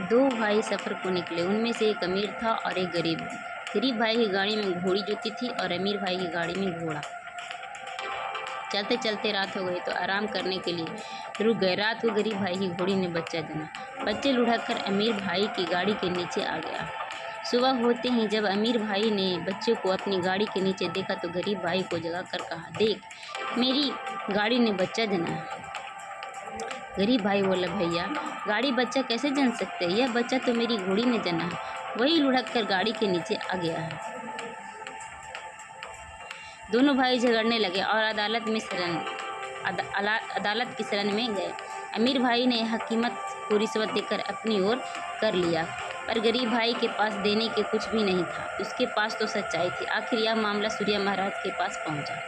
दो भाई सफ़र को निकले। उनमें से एक अमीर था और एक गरीब। गरीब भाई की गाड़ी में घोड़ी जोती थी और अमीर भाई की गाड़ी में घोड़ा। चलते चलते रात हो गई तो आराम करने के लिए रुक गए। रात को गरीब भाई की घोड़ी ने बच्चा जना। बच्चे लुढ़क कर अमीर भाई की गाड़ी के नीचे आ गया। सुबह होते ही जब अमीर भाई ने बच्चे को अपनी गाड़ी के नीचे देखा तो गरीब भाई को जगा कर कहा, देख, मेरी गाड़ी ने बच्चा जना है। गरीब भाई बोला, भैया, गाड़ी बच्चा कैसे जन सकते हैं? यह बच्चा तो मेरी घोड़ी ने जना है। वही लुढ़क कर गाड़ी के नीचे आ गया है। दोनों भाई झगड़ने लगे और अदालत की शरण में गए। अमीर भाई ने हकीमत को रिश्वत देकर अपनी ओर कर लिया, पर गरीब भाई के पास देने के कुछ भी नहीं था। उसके पास तो सच्चाई थी। आखिर यह मामला सूर्य महाराज के पास पहुंचा।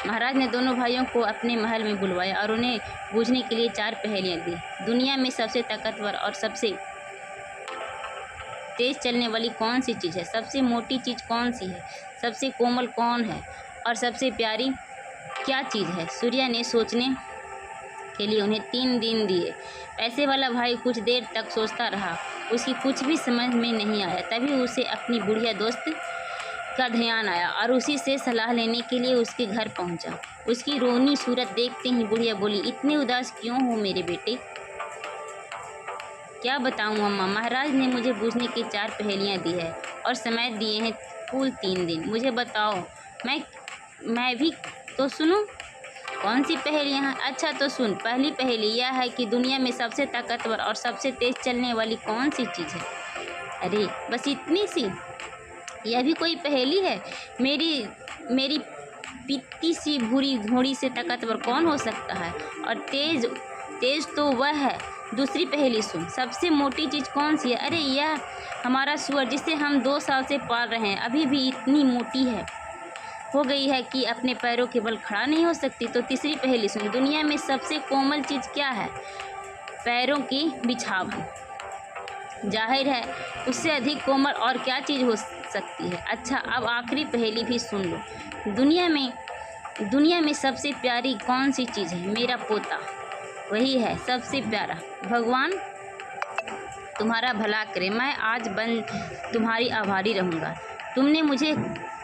महाराज ने दोनों भाइयों को अपने महल में बुलवाया और उन्हें बूझने के लिए 4 पहेलियां दी। दुनिया में सबसे ताकतवर और सबसे तेज चलने वाली कौन सी चीज़ है? सबसे मोटी चीज़ कौन सी है? सबसे कोमल कौन है? और सबसे प्यारी क्या चीज़ है? सूर्य ने सोचने के लिए उन्हें 3 दिन दिए। पैसे वाला भाई कुछ देर तक सोचता रहा। उसकी कुछ भी समझ में नहीं आया। तभी उसे अपनी बुढ़िया दोस्त का ध्यान आया और उसी से सलाह लेने के लिए उसके घर पहुंचा। उसकी रोनी सूरत देखते ही बुढ़िया बोली, इतने उदास क्यों हो मेरे बेटे? क्या बताऊं अम्मा, महाराज ने मुझे बूझने की 4 पहेलियां दी है और समय दिए हैं कुल 3 दिन। मुझे बताओ, मैं भी तो सुनूं। कौन सी पहेलियां हैं? अच्छा तो सुन। पहली पहेली यह है कि दुनिया में सबसे ताकतवर और सबसे तेज चलने वाली कौन सी चीज़ है? अरे बस इतनी सी? यह भी कोई पहेली है? मेरी पित्ती सी भूरी घोड़ी से ताकतवर कौन हो सकता है? और तेज तो वह है। दूसरी पहेली सुन। सबसे मोटी चीज़ कौन सी है? अरे यह हमारा सूअर, जिसे हम 2 साल से पाल रहे हैं, अभी भी इतनी मोटी हो गई है कि अपने पैरों के बल खड़ा नहीं हो सकती। तो तीसरी पहेली सुन। दुनिया में सबसे कोमल चीज़ क्या है? पैरों की बिछावन। जाहिर है उससे अधिक कोमल और क्या चीज़ हो सकती है? अच्छा, अब आखिरी पहेली भी सुन लो। दुनिया में सबसे प्यारी कौन सी चीज़ है? मेरा पोता वही है सबसे प्यारा। भगवान तुम्हारा भला करे। मैं आज बन तुम्हारी आभारी रहूँगा। तुमने मुझे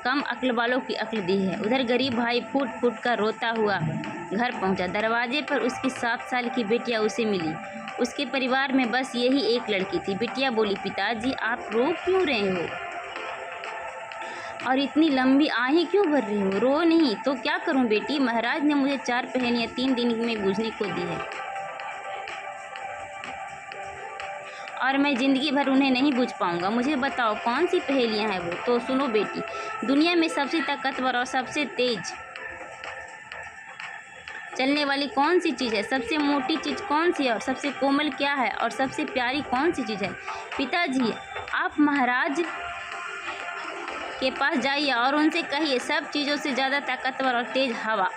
कम अक्ल वालों की अक्ल दी है। उधर गरीब भाई फूट फूट कर रोता हुआ घर पहुँचा। दरवाजे पर उसकी 7 साल की बेटिया उसे मिली। उसके परिवार में बस यही एक लड़की थी। बिटिया बोली, पिताजी आप रो क्यों रहे हो और इतनी लंबी आहें क्यों भर रही हो? रो नहीं तो क्या करूं बेटी, महाराज ने मुझे 4 पहेलियां 3 दिन में बूझने को दी है और मैं ज़िंदगी भर उन्हें नहीं बूझ पाऊंगा। मुझे बताओ कौन सी पहेलियां हैं वो? तो सुनो बेटी, दुनिया में सबसे ताकतवर और सबसे तेज चलने वाली कौन सी चीज़ है? सबसे मोटी चीज़ कौन सी है? और सबसे कोमल क्या है? और सबसे प्यारी कौन सी चीज़ है? पिताजी आप महाराज के पास जाइए और उनसे कहिए, सब चीज़ों से ज़्यादा ताकतवर और तेज हवा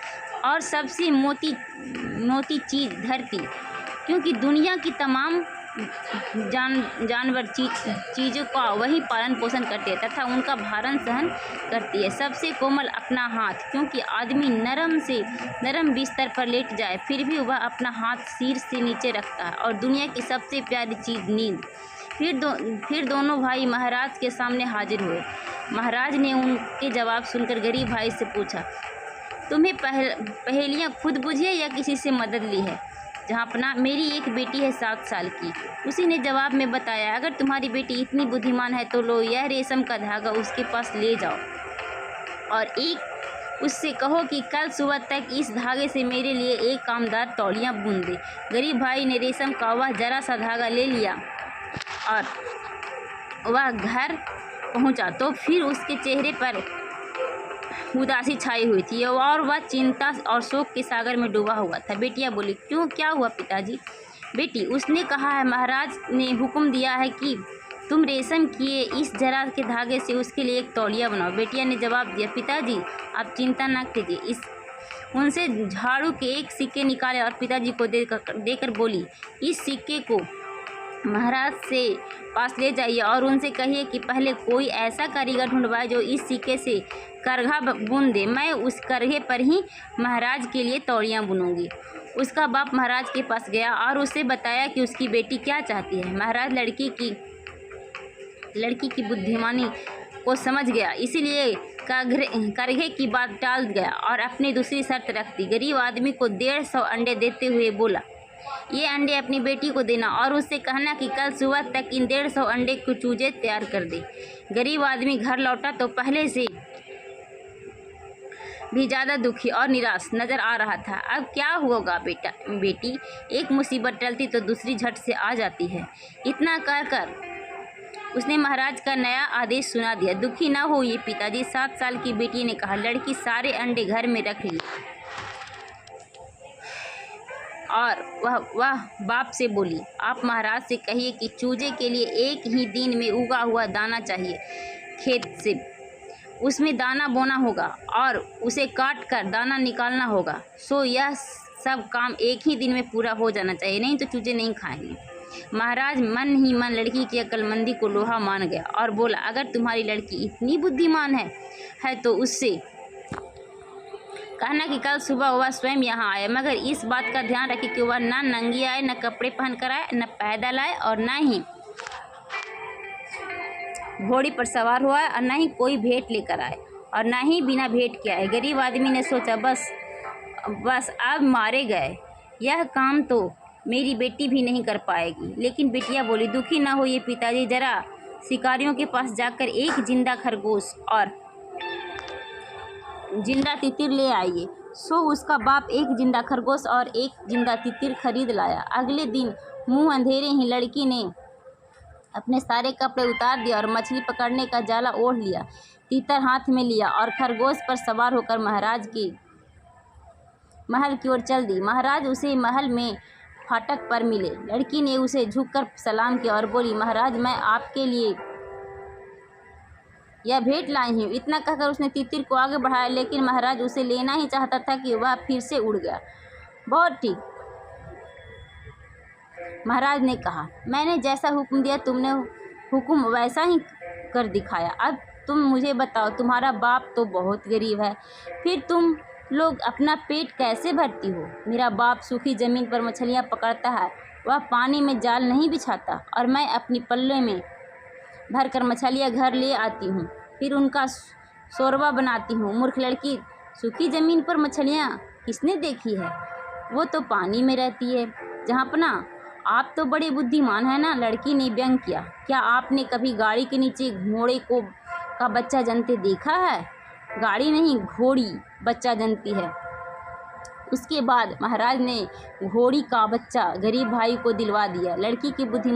और सबसे मोटी चीज़ धरती, क्योंकि दुनिया की तमाम जानवर चीज़ों का वही पालन पोषण करते हैं तथा उनका भारण सहन करती है। सबसे कोमल अपना हाथ, क्योंकि आदमी नरम से नरम बिस्तर पर लेट जाए फिर भी वह अपना हाथ सिर से नीचे रखता है। और दुनिया की सबसे प्यारी चीज़ नींद। फिर दोनों भाई महाराज के सामने हाजिर हुए। महाराज ने उनके जवाब सुनकर गरीब भाई से पूछा, तुम्हें पहेलियाँ खुद बुझी है या किसी से मदद ली है? जहाँपना, मेरी एक बेटी है 7 साल की। उसी ने जवाब में बताया, अगर तुम्हारी बेटी इतनी बुद्धिमान है तो लो, यह रेशम का धागा उसके पास ले जाओ और उससे कहो कि कल सुबह तक इस धागे से मेरे लिए एक कामदार तौलियाँ बुन दे। गरीब भाई ने रेशम का वह जरा सा धागा ले लिया और वह घर पहुंचा तो फिर उसके चेहरे पर उदासी छाई हुई थी और वह चिंता और शोक के सागर में डूबा हुआ था। बेटियां बोली, क्यों, क्या हुआ पिताजी? बेटी, उसने कहा है, महाराज ने हुक्म दिया है कि तुम रेशम किए इस जरा के धागे से उसके लिए एक तौलिया बनाओ। बेटिया ने जवाब दिया, पिताजी आप चिंता न कीजिए। उनसे झाड़ू के एक सिक्के निकाले और पिताजी को देकर बोली, इस सिक्के को महाराज से पास ले जाइए और उनसे कहिए कि पहले कोई ऐसा कारीगर ढूंढवाए जो इस सिक्के से करघा बुन दे। मैं उस करघे पर ही महाराज के लिए तौलियाँ बुनूंगी। उसका बाप महाराज के पास गया और उसे बताया कि उसकी बेटी क्या चाहती है। महाराज लड़की की बुद्धिमानी को समझ गया, इसीलिए करघे की बात टाल गया और अपनी दूसरी शर्त रख दी। गरीब आदमी को 150 अंडे देते हुए बोला, ये अंडे अपनी बेटी को देना और उससे कहना कि कल सुबह तक इन 150 अंडे को चूजे तैयार कर दे। गरीब आदमी घर लौटा तो पहले से भी ज़्यादा दुखी और निराश नजर आ रहा था। अब क्या होगा बेटी, एक मुसीबत टलती तो दूसरी झट से आ जाती है। इतना कहकर उसने महाराज का नया आदेश सुना दिया। दुखी न होइए पिताजी, 7 साल की बेटी ने कहा। लड़की सारे अंडे घर में रख ली और वह बाप से बोली, आप महाराज से कहिए कि चूजे के लिए एक ही दिन में उगा हुआ दाना चाहिए खेत से। उसमें दाना बोना होगा और उसे काट कर दाना निकालना होगा। सो यह सब काम एक ही दिन में पूरा हो जाना चाहिए, नहीं तो चूजे नहीं खाएंगे। महाराज मन ही मन लड़की की अक्लमंदी को लोहा मान गया और बोला, अगर तुम्हारी लड़की इतनी बुद्धिमान है तो उससे कहना कि कल सुबह वह स्वयं यहाँ आए, मगर इस बात का ध्यान रखे कि वह न नंगी आए, न कपड़े पहन कर आए, न पैदल आए और न ही घोड़ी पर सवार हुआ है और न ही कोई भेंट लेकर आए और न ही बिना भेंट के आए। गरीब आदमी ने सोचा, बस अब मारे गए, यह काम तो मेरी बेटी भी नहीं कर पाएगी। लेकिन बिटिया बोली, दुखी ना होइए पिताजी, जरा शिकारियों के पास जाकर एक जिंदा खरगोश और जिंदा तितिर ले आइए। सो उसका बाप एक जिंदा खरगोश और एक जिंदा तितिर खरीद लाया। अगले दिन मुंह अंधेरे ही लड़की ने अपने सारे कपड़े उतार दिया और मछली पकड़ने का जाला ओढ़ लिया, तीतर हाथ में लिया और खरगोश पर सवार होकर महाराज के महल की ओर चल दी। महाराज उसे महल में फाटक पर मिले। लड़की ने उसे झुककर सलाम किया और बोली, महाराज मैं आपके लिए यह भेंट लाई हूँ। इतना कहकर उसने तितिर को आगे बढ़ाया, लेकिन महाराज उसे लेना ही चाहता था कि वह फिर से उड़ गया। बहुत ठीक, महाराज ने कहा, मैंने जैसा हुक्म दिया तुमने हुक्म वैसा ही कर दिखाया। अब तुम मुझे बताओ, तुम्हारा बाप तो बहुत गरीब है, फिर तुम लोग अपना पेट कैसे भरती हो? मेरा बाप सूखी ज़मीन पर मछलियाँ पकड़ता है, वह पानी में जाल नहीं बिछाता और मैं अपनी पल्ले में भरकर मछलियाँ घर ले आती हूँ, फिर उनका शोरबा बनाती हूँ। मूर्ख लड़की, सूखी ज़मीन पर मछलियाँ किसने देखी है? वो तो पानी में रहती है। जहाँपना, आप तो बड़े बुद्धिमान हैं ना, लड़की ने व्यंग किया। क्या आपने कभी गाड़ी के नीचे घोड़े का बच्चा जनते देखा है? गाड़ी नहीं, घोड़ी बच्चा जनती है। उसके बाद महाराज ने घोड़ी का बच्चा गरीब भाई को दिलवा दिया। लड़की की बुद्धिमान